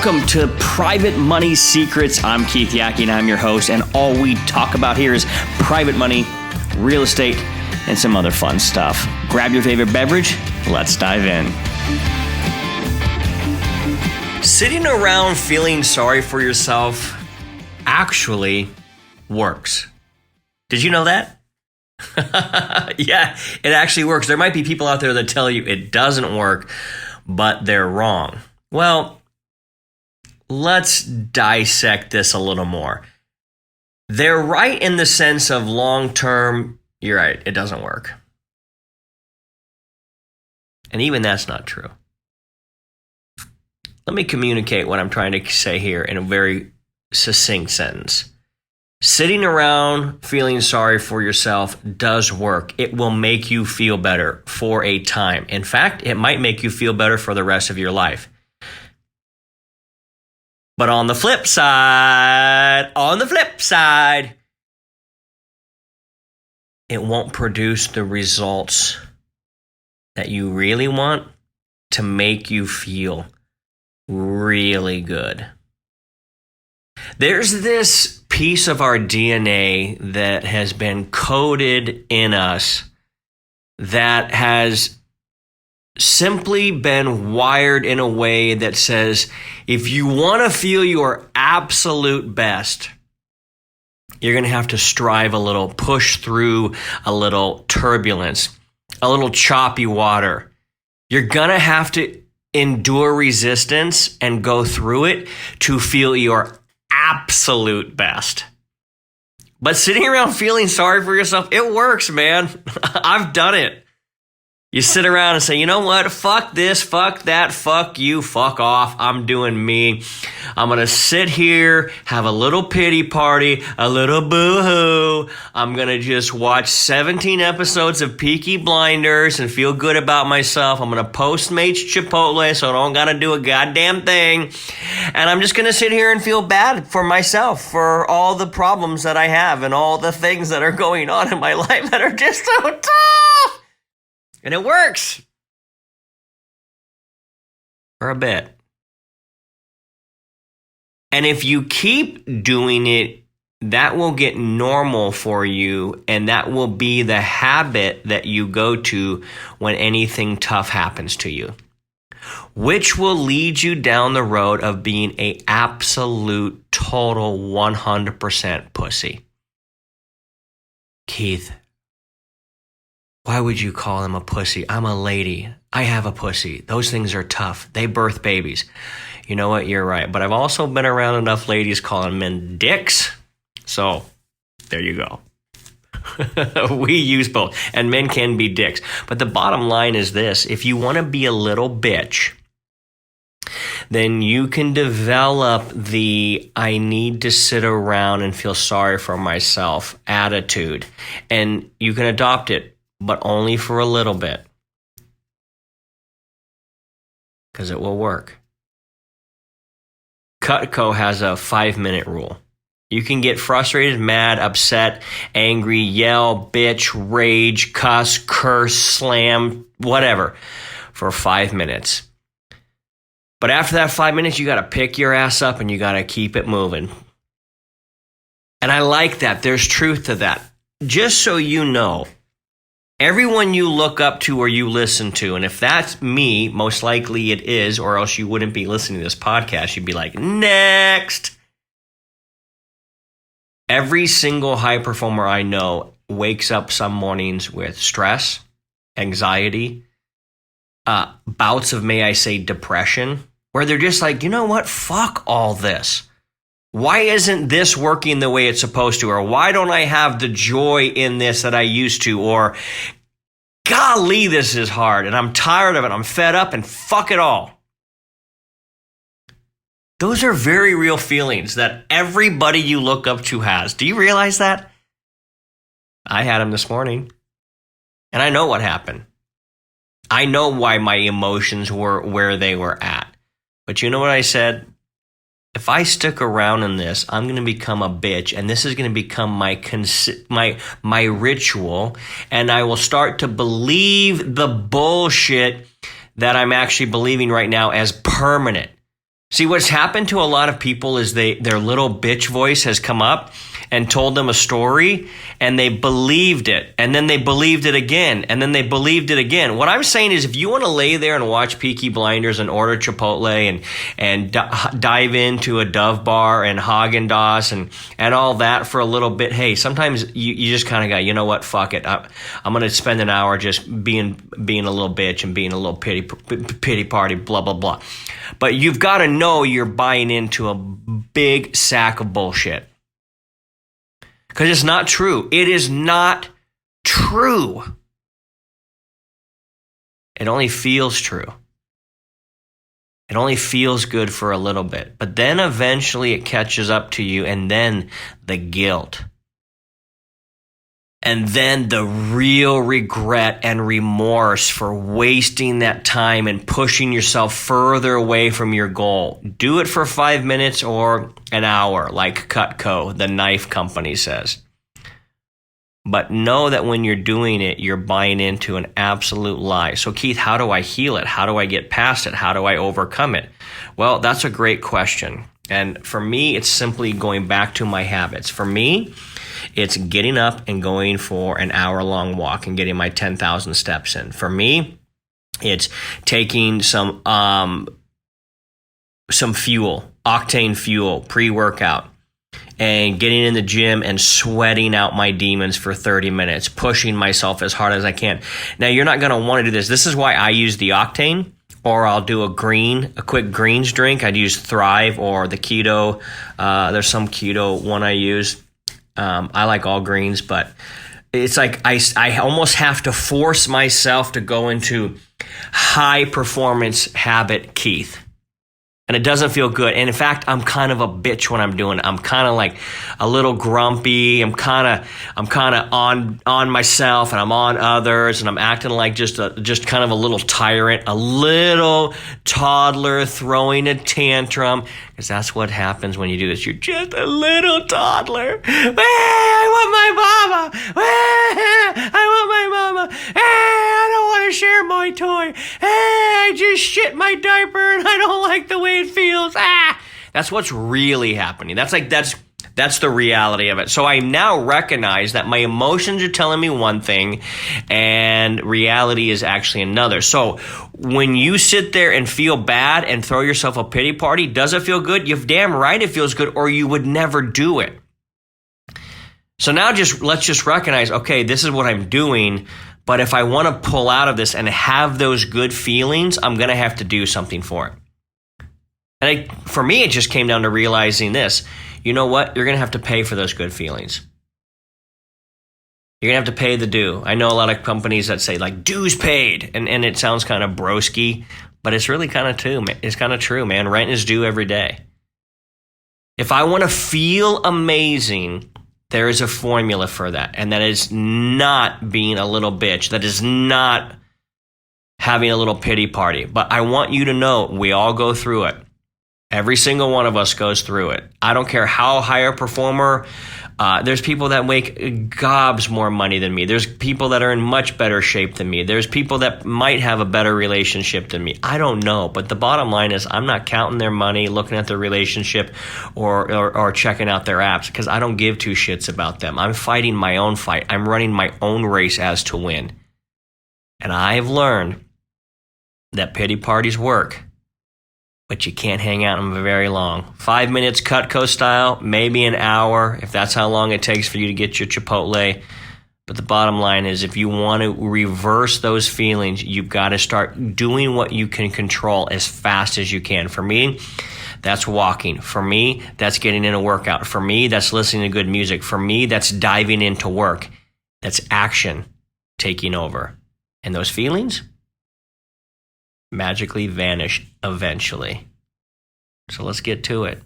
Welcome to Private Money Secrets. I'm Keith Yackey and I'm your host, and all we talk about here is private money, real estate, and some other fun stuff. Grab your favorite beverage. Let's dive in. Sitting around feeling sorry for yourself actually works. Did you know that? Yeah, it actually works. There might be people out there that tell you it doesn't work, but they're wrong. Well, let's dissect this a little more. They're right in the sense of long-term, you're right, it doesn't work. And even that's not true. Let me communicate what I'm trying to say here in a very succinct sentence. Sitting around feeling sorry for yourself does work. It will make you feel better for a time. In fact, it might make you feel better for the rest of your life. But on the flip side, it won't produce the results that you really want to make you feel really good. There's this piece of our DNA that has been coded in us that has simply been wired in a way that says, if you want to feel your absolute best, you're going to have to strive a little, push through a little turbulence, a little choppy water. You're going to have to endure resistance and go through it to feel your absolute best. But sitting around feeling sorry for yourself, it works, man. I've done it. You sit around and say, you know what? Fuck this, fuck that, fuck you, fuck off. I'm doing me. I'm going to sit here, have a little pity party, a little boo-hoo. I'm going to just watch 17 episodes of Peaky Blinders and feel good about myself. I'm going to Postmates Chipotle so I don't got to do a goddamn thing. And I'm just going to sit here and feel bad for myself for all the problems that I have and all the things that are going on in my life that are just so tough. And it works. For a bit. And if you keep doing it, that will get normal for you, and that will be the habit that you go to when anything tough happens to you, which will lead you down the road of being an absolute, total 100% pussy. Keith, why would you call him a pussy? I'm a lady. I have a pussy. Those things are tough. They birth babies. You know what? You're right. But I've also been around enough ladies calling men dicks. So there you go. We use both. And men can be dicks. But the bottom line is this. If you want to be a little bitch, then you can develop the I need to sit around and feel sorry for myself attitude. And you can adopt it, but only for a little bit. Because it will work. Cutco has a 5-minute rule. You can get frustrated, mad, upset, angry, yell, bitch, rage, cuss, curse, slam, whatever, for 5 minutes. But after that 5 minutes, you got to pick your ass up and you got to keep it moving. And I like that. There's truth to that. Just so you know, everyone you look up to or you listen to, and if that's me, most likely it is, or else you wouldn't be listening to this podcast. You'd be like, next. Every single high performer I know wakes up some mornings with stress, anxiety, bouts of, may I say, depression, where they're just like, you know what? Fuck all this. Why isn't this working the way it's supposed to? Or why don't I have the joy in this that I used to? Or, golly, this is hard and I'm tired of it. I'm fed up and fuck it all. Those are very real feelings that everybody you look up to has. Do you realize that? I had them this morning. And I know what happened. I know why my emotions were where they were at. But you know what I said? If I stick around in this, I'm going to become a bitch, and this is going to become my ritual, and I will start to believe the bullshit that I'm actually believing right now as permanent. See, what's happened to a lot of people is their little bitch voice has come up and told them a story, and they believed it, and then they believed it again, and then they believed it again. What I'm saying is, if you want to lay there and watch Peaky Blinders and order Chipotle and dive into a Dove bar and Haagen-Dazs and all that for a little bit, hey, sometimes you just kind of go, you know what, fuck it. I'm going to spend an hour just being a little bitch and being a little pity party, blah, blah, blah. But you've got to know you're buying into a big sack of bullshit. Because it's not true. It is not true. It only feels true. It only feels good for a little bit. But then eventually it catches up to you, and then the guilt. And then the real regret and remorse for wasting that time and pushing yourself further away from your goal. Do it for 5 minutes or an hour, like Cutco, the knife company, says. But know that when you're doing it, you're buying into an absolute lie. So, Keith, how do I heal it? How do I get past it? How do I overcome it? Well, that's a great question. And for me, it's simply going back to my habits. For me, it's getting up and going for an hour-long walk and getting my 10,000 steps in. For me, it's taking some fuel, octane fuel, pre-workout, and getting in the gym and sweating out my demons for 30 minutes, pushing myself as hard as I can. Now, you're not going to want to do this. This is why I use the octane, or I'll do a quick greens drink. I'd use Thrive or the keto. There's some keto one I use. I like all greens, but it's like I almost have to force myself to go into high performance habit, Keith. And it doesn't feel good. And in fact, I'm kind of a bitch when I'm doing it. I'm kind of like a little grumpy. I'm kind of on myself, and I'm on others, and I'm acting like just kind of a little tyrant, a little toddler throwing a tantrum, because that's what happens when you do this. You're just a little toddler. I want my mama. I want my mama. I don't want to share my toy. I just shit my diaper and I don't like the way it feels. That's what's really happening. That's the reality of it. So I now recognize that my emotions are telling me one thing and reality is actually another. So when you sit there and feel bad and throw yourself a pity party, does it feel good? You're damn right it feels good, or you would never do it. So now let's just recognize, okay, this is what I'm doing, but if I want to pull out of this and have those good feelings, I'm going to have to do something for it. And for me, it just came down to realizing this. You know what? You're going to have to pay for those good feelings. You're going to have to pay the due. I know a lot of companies that say, like, dues paid, and it sounds kind of broski, but it's really kind of true, man. Rent is due every day. If I want to feel amazing, there is a formula for that, and that is not being a little bitch. That is not having a little pity party. But I want you to know we all go through it. Every single one of us goes through it. I don't care how high a performer. There's people that make gobs more money than me. There's people that are in much better shape than me. There's people that might have a better relationship than me. I don't know. But the bottom line is I'm not counting their money, looking at their relationship, or checking out their apps, because I don't give two shits about them. I'm fighting my own fight. I'm running my own race as to win. And I've learned that pity parties work, but you can't hang out in them very long. 5 minutes Cutco style, maybe an hour, if that's how long it takes for you to get your Chipotle. But the bottom line is, if you want to reverse those feelings, you've got to start doing what you can control as fast as you can. For me, that's walking. For me, that's getting in a workout. For me, that's listening to good music. For me, that's diving into work. That's action taking over. And those feelings magically vanish eventually. So let's get to it.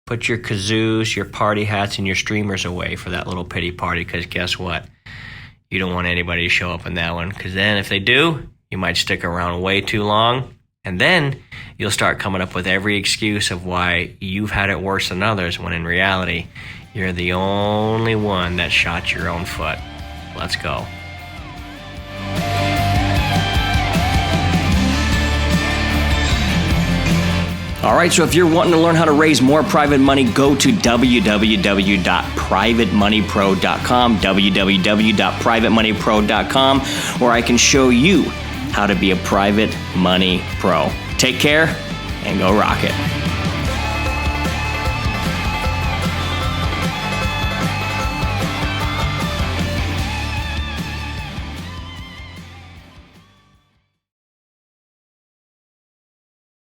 Put your kazoos, your party hats, and your streamers away for that little pity party, because guess what? You don't want anybody to show up in that one, because then if they do, you might stick around way too long, and then you'll start coming up with every excuse of why you've had it worse than others, when in reality, you're the only one that shot your own foot. Let's go. All right, so if you're wanting to learn how to raise more private money, go to www.privatemoneypro.com, www.privatemoneypro.com, where I can show you how to be a private money pro. Take care and go rock it.